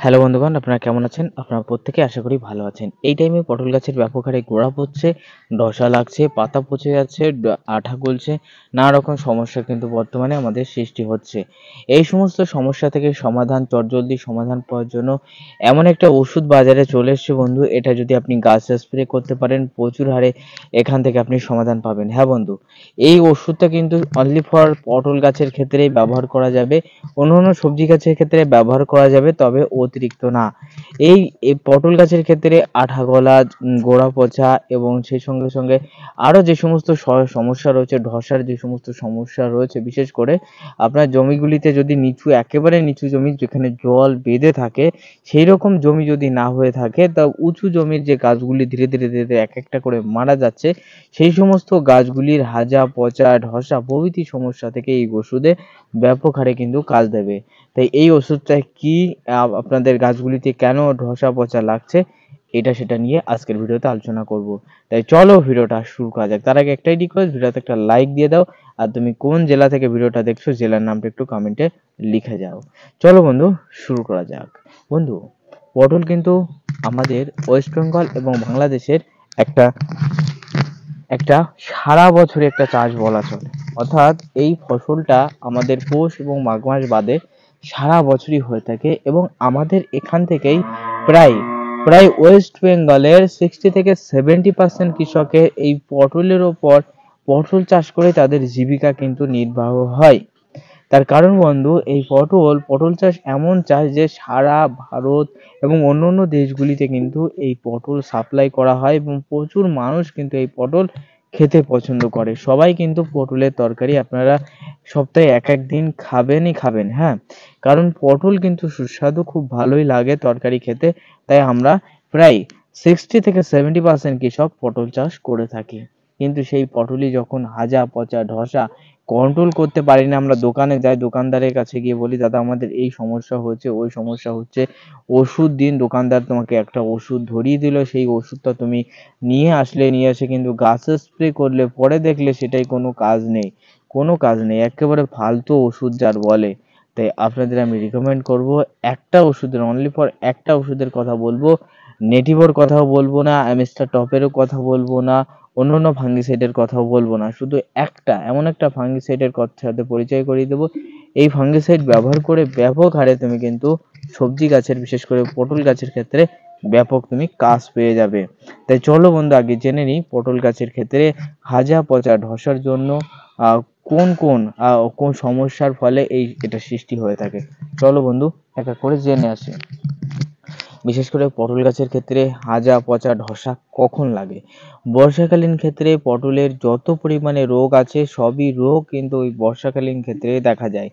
Hello বন্ধুগণ, আপনারা কেমন আছেন? আপনারা প্রত্যেকে আশা করি ভালো আছেন। এই টাইমে পটল গাছের ব্যাপক হারে গোড়া পড়ছে, ধসা লাগছে, পাতা পচে যাচ্ছে, আঠা গলছে, নানা রকম সমস্যা কিন্তু বর্তমানে আমাদের সৃষ্টি হচ্ছে। এই সমস্ত সমস্যা থেকে চটজলদি সমাধান পাওয়ার জন্য এমন একটা ওষুধ বাজারে চলে এসছে বন্ধু। এটা যদি আপনি গাছে স্প্রে করতে পারেন, প্রচুর হারে এখান থেকে আপনি সমাধান পাবেন। হ্যাঁ বন্ধু, এই ওষুধটা কিন্তু অনলি ফর পটল গাছের ক্ষেত্রেই ব্যবহার করা যাবে। অন্যান্য সবজি গাছের ক্ষেত্রে ব্যবহার করা যাবে, তবে অতিরিক্ত না। এই এই পটল গাছের ক্ষেত্রে আঠা গলা, গোড়া পচা এবং সেই সঙ্গে সঙ্গে আরও যে সমস্ত সমস্যা রয়েছে, ধসার যে সমস্ত সমস্যা রয়েছে, বিশেষ করে আপনার জমিগুলিতে যদি একেবারে নিচু জমি যেখানে জল বেঁধে থাকে, সেই রকম জমি যদি না হয়ে থাকে, তা উঁচু জমির যে গাছগুলি ধীরে ধীরে ধীরে ধীরে এক একটা করে মারা যাচ্ছে, সেই সমস্ত গাছগুলির হাজা পচা ধসা প্রভৃতি সমস্যা থেকে এই ওষুধে ব্যাপক হারে কিন্তু কাজ দেবে। তাই এই ওষুধটা কি, আপনাদের গাছগুলিতে কেন ধসা পচা লাগছে, সেটা নিয়ে আজকের ভিডিওতে আলোচনা করব। তাই চলো ভিডিওটা শুরু করা যাক। তার আগে একটাই রিকোয়েস্ট, ভিডিওতে একটা লাইক দিয়ে দাও। আর তুমি কোন জেলা থেকে ভিডিওটা দেখছো, জেলার নামটা একটু কমেন্টে লিখে যাও। চলো বন্ধু, শুরু করা যাক। বন্ধু, পটল কিন্তু আমাদের ওয়েস্ট বেঙ্গল এবং বাংলাদেশের একটা একটা সারা বছরে একটা চাষ বলা চলে। অর্থাৎ এই ফসলটা আমাদের পৌষ এবং মাঘ মাস বাদে সারা বছরই হয়ে থাকে, এবং আমাদের এখান থেকেই প্রায় প্রায় ওয়েস্ট বেঙ্গলের 60 থেকে 70% কৃষকের এই পটলের ওপর, পটল চাষ করে তাদের জীবিকা কিন্তু নির্বাহ হয়। তার কারণ বন্ধু, এই পটল চাষ এমন চাষ যে সারা ভারত এবং অন্যান্য দেশগুলিতে কিন্তু এই পটল সাপ্লাই করা হয়, এবং প্রচুর মানুষ কিন্তু এই পটল খেতে পছন্দ করে। সবাই কিন্তু পটলের তরকারি আপনারা সপ্তাহে এক এক দিন খাবেনই খাবেন। হ্যাঁ, কারণ পটল কিন্তু সুস্বাদু, খুব ভালোই লাগে তরকারি খেতে। তাই আমরা প্রায় 60 থেকে 70% কৃষক পটল চাষ করে থাকি। কিন্তু সেই পটলই যখন হাজা পচা ধসা কন্ট্রোল করতে পারি না, আমরা দোকানে যাই, দোকানদারের কাছে গিয়ে বলি, দাদা আমাদের এই সমস্যা হচ্ছে, ওই সমস্যা হচ্ছে, ওষুধ দিন। দোকানদার তোমাকে একটা ওষুধ ধরিয়ে দিল, সেই ওষুধটা তুমি নিয়ে এসে কিন্তু গাছে স্প্রে করলে, পরে দেখলে সেটাই কোনো কাজ নেই, কোনো কাজ নেই, একেবারে ফালতু ওষুধ যার বলে। তাই আপনাদের আমি রিকমেন্ড করব, একটা ওষুধের, অনলি ফর একটা ওষুধের কথা বলবো। নেটিভোর কথাও বলবো না, অ্যামিস্টার টপেরও কথা বলবো না, অন্যান্য ফাঙ্গিসাইডের কথাও বলবো না, শুধু এমন একটা ফাঙ্গিসাইডের সাথে পরিচয় করিয়ে দেবো। এই ফাঙ্গিসাইড ব্যবহার করে ব্যাপক হারে তুমি কিন্তু সবজি গাছের, বিশেষ করে পটল গাছের ক্ষেত্রে ব্যাপক তুমি কাজ পেয়ে যাবে। তাই চলো বন্ধু, আগে জেনে নিই পটল গাছের ক্ষেত্রে হাজা পচা ধসার জন্য কোন কোন কোন সমস্যার ফলে এটা সৃষ্টি হয়ে থাকে। চলো বন্ধু, এক এক করে জেনে আসি। বিশেষ করে পটল গাছের ক্ষেত্রে হাজা পচা ধসা কখন লাগে? বর্ষাকালীন ক্ষেত্রে পটলের যত পরিমাণে রোগ আছে, সবই রোগ কিন্তু ওই বর্ষাকালীন ক্ষেত্রে দেখা যায়।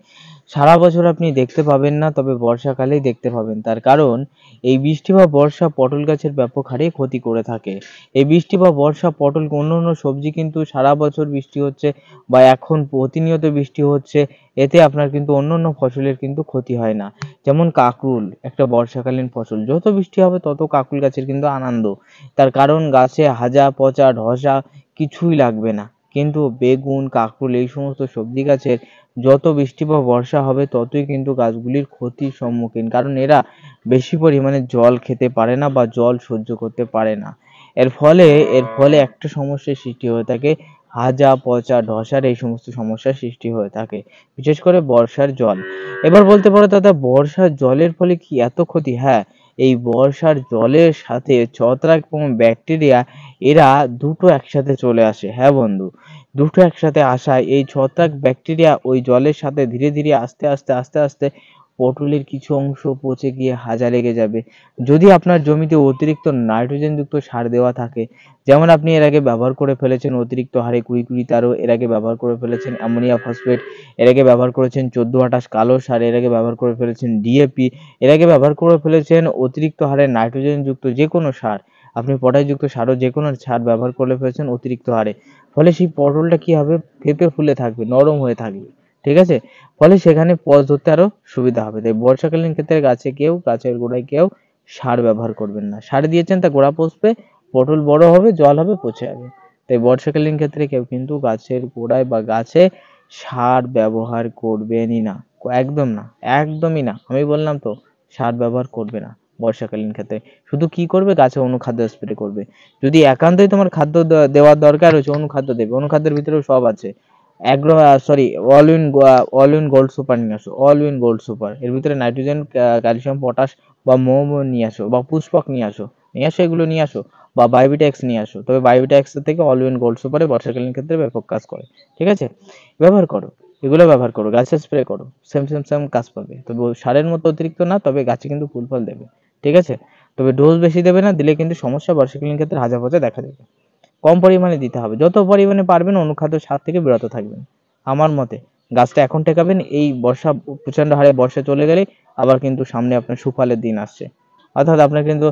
সারা বছর আপনি দেখতে পাবেন না, তবে বর্ষাকালেই দেখতে পাবেন। তার কারণ, এই বৃষ্টি বা বর্ষা পটল গাছের ব্যাপক হারে ক্ষতি করে থাকে। এই বৃষ্টি বা বর্ষা পটল, অন্যান্য সবজি কিন্তু সারা বছর বৃষ্টি হচ্ছে বা এখন প্রতিনিয়ত বৃষ্টি হচ্ছে, এতে আপনার কিন্তু অন্যান্য ফসলের কিন্তু ক্ষতি হয় না। যেমন কাঁকরুল একটা বর্ষাকালীন ফসল, যত বৃষ্টি হবে তত কাঁকরুল গাছের কিন্তু আনন্দ। তার কারণ গাছে হাজা পচা ধসা কিছুই লাগবে না। কিন্তু বেগুন, কাঁকরুল এই সমস্ত সবজি গাছের যত বৃষ্টি বা বর্ষা হবে ততই কিন্তু গাছগুলির ক্ষতির সম্মুখীন, কারণ এরা বেশি পরিমাণে জল খেতে পারে না বা জল সহ্য করতে পারে না। এর ফলে একটা সমস্যার সৃষ্টি হয়ে থাকে, হাজা পচা ধসার এই সমস্ত সমস্যার সৃষ্টি হয়ে থাকে, বিশেষ করে বর্ষার জল। এবার বলতে পারো, দাদা বর্ষার জলের ফলে কি এত ক্ষতি? হ্যাঁ, এই বর্ষার জলের সাথে ছত্রাক এবং ব্যাকটেরিয়া, এরা দুটো একসাথে চলে আসে। হ্যাঁ বন্ধু, দুটো একসাথে আসায় এই ছত্রাক ব্যাকটেরিয়া ওই জলের সাথে ধীরে ধীরে আস্তে আস্তে আস্তে আস্তে পটলের কিছু অংশ পচে গিয়ে হাজা লেগে যাবে। যদি আপনার জমিতে অতিরিক্ত নাইট্রোজেন যুক্ত সার দেওয়া থাকে, যেমন আপনি এর আগে ব্যবহার করে ফেলেছেন অতিরিক্ত হারে 20-20-13, এর আগে ব্যবহার করে ফেলেছেন অ্যামোনিয়া ফসফেট, এর আগে ব্যবহার করেছেন 14-28 কালো সার, এর আগে ব্যবহার করে ফেলেছেন ডিএপি, এর আগে ব্যবহার করে ফেলেছেন অতিরিক্ত হারে নাইট্রোজেন যুক্ত যে কোনো সার, আপনি পটাশ যুক্ত সারও যে কোনো সার ব্যবহার করে ফেলেছেন অতিরিক্ত হারে। ফলে সেই পটলটা কি হবে, ফেঁপে ফুলে থাকবে, নরম হয়ে থাকবে। ঠিক আছে, ফলে সেখানে পচ ধরতে আরো সুবিধা হবে। তাই বর্ষাকালীন ক্ষেত্রে গাছের গোড়ায় কেউ সার ব্যবহার করবেন না। সার দিয়েছেন তা গোড়া পচবে, পটল বড় হবে, জল হবে, পচে যাবে। তাই বর্ষাকালীন ক্ষেত্রে কেউ কিন্তু গাছের গোড়ায় বা গাছে সার ব্যবহার করবেনই না, একদম না, একদমই না। আমি বললাম তো, সার ব্যবহার করবে না বর্ষাকালীন ক্ষেত্রে। শুধু কি করবে, গাছে অনুখাদ্য স্প্রে করবে। যদি একান্তই তোমার খাদ্য দেওয়ার দরকার হচ্ছে, অনুখাদ্য দেবে। অনুখাদ্যের ভিতরেও সব আছে। Agro sorry all win gold super নিয়ে আসো, অল উইন গোল্ড সুপার। এর ভিতরে নাইট্রোজেন, ক্যালসিয়াম, পটাশ বা মোম নিয়ে আসো, বা পুষ্পক নিয়ে আসো, এগুলো নিয়ে আসো, বা বায়োভিটা-এক্স নিয়ে আসো। তবে বায়োভিটা-এক্স থেকে অল উইন গোল্ড সুপারে বর্ষাকালীন ক্ষেত্রে ব্যাপক কাজ করে। ঠিক আছে, ব্যবহার করো, এগুলো ব্যবহার করো, গাছে স্প্রে করো, সেম কাজ পাবে। তবে সারের মতো অতিরিক্ত না, তবে গাছে কিন্তু ফুল ফল দেবে। ঠিক আছে, তবে ডোজ বেশি দেবে না, দিলে কিন্তু সমস্যা বর্ষাকালীন ক্ষেত্রে হাজা পচা দেখা দেবে। কম পরিমাণে দিতে হবে, যত পরিমাণে পারবেন অনুখাদ্য সার থেকে বিরত থাকবেন। আমার মতে গাছটা এখন টেকাবেন, এই বর্ষা প্রচন্ড হারে বর্ষা চলে গেলে আবার কিন্তু সামনে আপনার সুফলের দিন আসছে, অর্থাৎ আপনার কিন্তু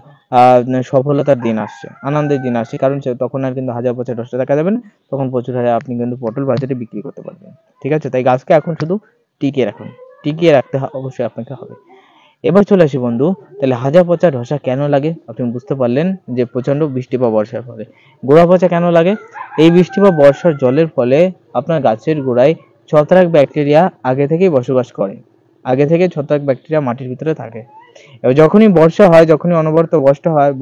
সফলতার দিন আসছে, আনন্দের দিন আসছে। কারণ তখন আর কিন্তু হাজার পচা দশটা দেখা যাবে না, তখন প্রচুর হারে আপনি কিন্তু পটল বাজারে বিক্রি করতে পারবেন। ঠিক আছে, তাই গাছকে এখন শুধু টিকিয়ে রাখুন, টিকিয়ে রাখতে অবশ্যই আপনাকে হবে। এবার চলে আসি বন্ধু, তাহলে হাজা পচা ধসা কেন লাগে? আপনি বুঝতে পারলেন যে প্রচন্ড বৃষ্টি বা বর্ষার ফলে গোড়া পচা কেন লাগে। এই বৃষ্টি বা বর্ষার জলের ফলে আপনার গাছের গোড়ায় ছত্রাক ব্যাকটেরিয়া আগে থেকেই বসবাস করে, আগে থেকে ছত্রাক ব্যাকটেরিয়া মাটির ভিতরে থাকে। এবার যখনই বর্ষা হয়, যখনই অনবরত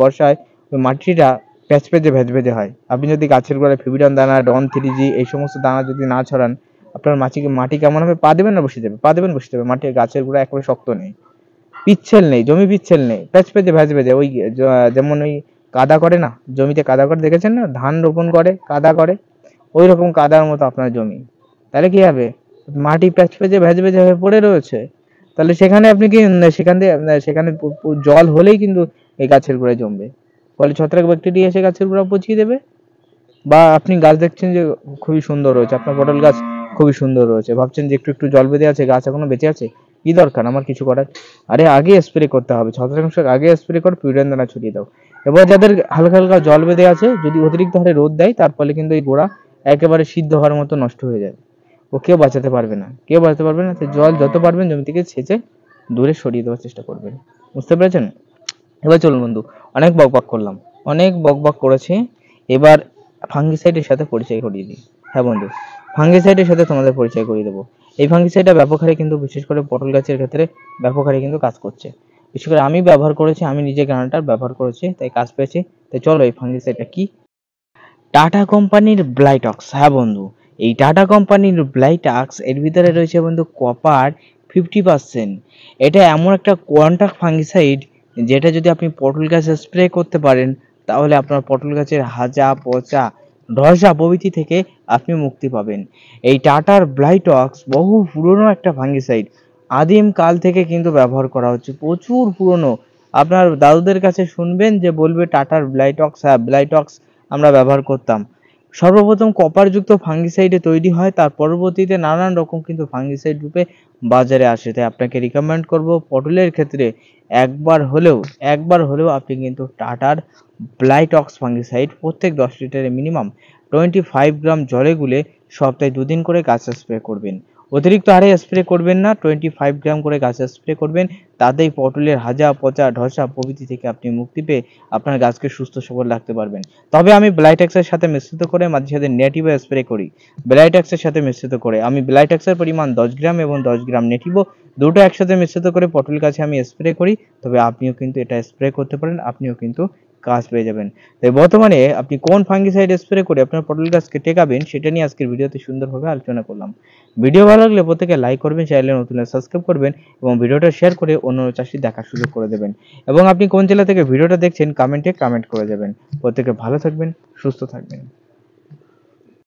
বর্ষায় ওই মাটিটা প্যাচপ্যাচে ভেজভেজে হয়। আপনি যদি গাছের গোড়ায় ফিবিডন দানা, ডন 3G এই সমস্ত দানা যদি না ছড়ান, আপনার মাটি কেমন হবে? পা দেবেন না বসে যাবে, পা দেবেন বসে যাবে। মাটির গাছের গোড়া একেবারে শক্ত নেই, পিচ্ছিল নেই, জমি পিচ্ছিল নেই, প্যাচপ্যাচে ভেজে ওই যেমন ওই কাদা করে না, জমিতে কাদা করে দেখেছেন না, ধান রোপণ করে কাদা করে, ওই রকম কাদার মতো আপনার জমি। তাহলে কি হবে? মাটি প্যাচপ্যাচে ভেজে হয়ে পড়ে রয়েছে। তাহলে সেখানে আপনি কি সেখানে জল হলেই কিন্তু এই গাছের গোড়ায় জমবে, ফলে ছত্রাক ব্যাকটেরিয়া এসে গাছের গোড়া পচিয়ে দেবে। বা আপনি গাছ দেখছেন যে খুবই সুন্দর রয়েছে, আপনার পটল গাছ খুবই সুন্দর রয়েছে, ভাবছেন যে একটু একটু জল বেঁধে আছে, গাছ এখনো বেঁচে আছে, কি দরকার আমার কিছু করার? আরে আগে স্প্রে করতে হবে, ছত্রাকনাশক আগে স্প্রে করো, পিউরিন দানা ছড়িয়ে দাও। এবার যাদের হালকা হালকা জল বেঁধে আছে, যদি অতিরিক্ত হারে রোদ দেয়, তার ফলে কিন্তু এই গোড়া একেবারে সিদ্ধ হওয়ার মতো নষ্ট হয়ে যায়। ও কেউ বাঁচাতে পারবে না, কেউ বাঁচাতে পারবে না। তো জল যত পারবেন জমি থেকে ছেঁচে দূরে সরিয়ে দেওয়ার চেষ্টা করবেন। বুঝতে পেরেছেন? এবার চলুন বন্ধু, অনেক বকবক করলাম, অনেক বকবক করেছি। এবার ফাঙ্গিসাইডের সাথে পরিচয় করিয়ে দিই। হ্যাঁ বন্ধু, ফাঙ্গিসাইডের সাথে তোমাদের পরিচয় করিয়ে দেবো। এই ফাঙ্গিসাইডটা ব্যাপক হারে কিন্তু, বিশেষ করে পটল গাছের ক্ষেত্রে ব্যাপক হারে কিন্তু কাজ করছে। বিশেষ করে আমি ব্যবহার করেছি, আমি নিজে গ্রানাটার ব্যবহার করেছি, তাই কাজ পেয়েছি। তাই চলো এই ফাঙ্গিসাইডটা কি। টাটা কোম্পানির ব্লাইটক্স। হ্যাঁ বন্ধু, এই টাটা কোম্পানির ব্লাইটক্স এর ভিতরে রয়েছে বন্ধু কপার 50%। এটা এমন একটা কন্টাক্ট ফাঙ্গিসাইড, যেটা যদি আপনি পটল গাছে স্প্রে করতে পারেন, তাহলে আপনার পটল গাছের হাজা পচা ধসা প্রভৃতি থেকে আপনি মুক্তি পাবেন। এই টাটার ব্লাইটক্স বহু পুরনো একটা ফাঙ্গিসাইড, আদিম কাল থেকে কিন্তু ব্যবহার করা হচ্ছে, প্রচুর পুরনো। আপনার দাদুদের কাছে শুনবেন যে বলবে টাটার ব্লাইটক্স, হ্যাঁ ব্লাইটক্স আমরা ব্যবহার করতাম। সর্বপ্রথম কপারযুক্ত ফাঙ্গিসাইডে তৈরি হয়, তার পরবর্তীতে নানান রকম কিন্তু ফাঙ্গিসাইড রূপে বাজারে আসে। তাই আপনাকে রিকমেন্ড করব পটলের ক্ষেত্রে একবার হলেও আপনি কিন্তু টাটার ব্লাইটক্স ফাঙ্গিসাইড প্রত্যেক 10 লিটারে মিনিমাম 25 গ্রাম জলে গুলে সপ্তাহে 2 দিন করে গাছে স্প্রে করবেন। অতিরিক্ত হারে স্প্রে করবেন না, 25 গ্রাম করে গাছে স্প্রে করবেন। তাতেই পটলের হাজা পচা ধসা প্রভৃতি থেকে আপনি মুক্তি পেয়ে আপনার গাছকে সুস্থ সবল রাখতে পারবেন। তবে আমি ব্লাইটেক্সের সাথে মিশ্রিত করে, মাঝে সাথে নেটিভো স্প্রে করি। ব্লাইটেক্সের সাথে মিশ্রিত করে আমি ব্লাইটেক্সের পরিমাণ 10 গ্রাম এবং 10 গ্রাম নেটিভো দুটো একসাথে মিশ্রিত করে পটল গাছে আমি স্প্রে করি। তবে আপনিও কিন্তু এটা স্প্রে করতে পারেন, আপনিও কিন্তু কাজ পেয়ে যাবেন। তাই বর্তমানে আপনি কোন ফাঙ্গিসাইড স্প্রে করে আপনার পটল গাছকে টেকাবেন, সেটা নিয়ে আজকের ভিডিওতে সুন্দরভাবে আলোচনা করলাম। ভিডিও ভালো লাগলে প্রত্যেকে লাইক করবেন, চ্যানেলে নতুন সাবস্ক্রাইব করবেন এবং ভিডিওটা শেয়ার করে অন্য চাষি দেখার সুযোগ করে দেবেন। এবং আপনি কোন জেলা থেকে ভিডিওটা দেখছেন কমেন্টে কমেন্ট করে যাবেন। প্রত্যেকে ভালো থাকবেন, সুস্থ থাকবেন।